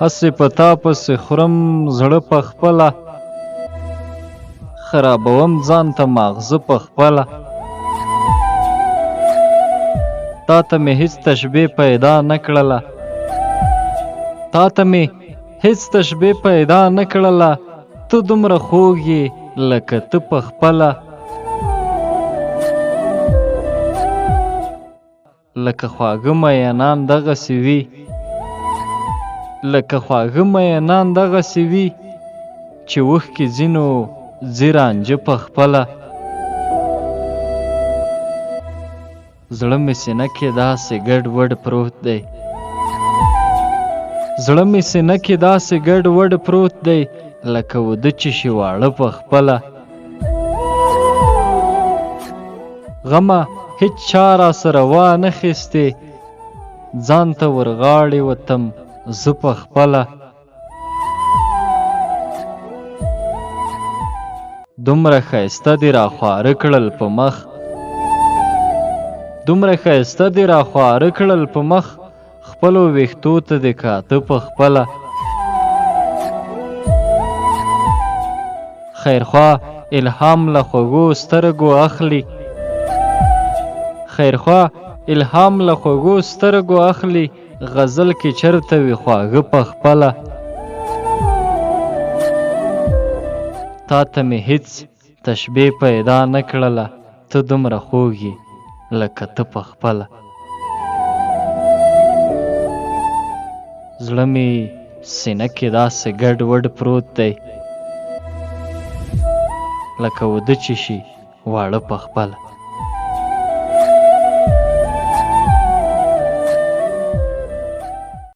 هسې په تا پسې خورم زړه په خپله خرابوم ځان ته ماغزه په خپله تا ته مې هیڅ تشبیه پیدا نه کړله ته دومره خوږ یې لکه ته په خپله لکه خواږه مینان دغسې وي چې اوښکې ځینو ځي رانجه په خپله زړه مې سینه کې داسې ګډ وډ پروت دی لکه وده چې شي واړه په خپله غمه هیڅ چا را سره وانه خیستې ځان ته ورغاړې وتم زه په خپله دومره ښایسته دې راخواره کړل په مخ خپلو ویښتو ته دې کاته په خپله خیرخوا الهام له خوږو سترګو اخلي غزل کې چرته وي خواږه په خپله تا ته مې هیڅ تشبیه پیدا نه کړله ته دومره خوږ یې لکه ته په خپله زړه مې سینه کې داسې ګډ وډ پروت دی لکه وده چې شي واړه په خپله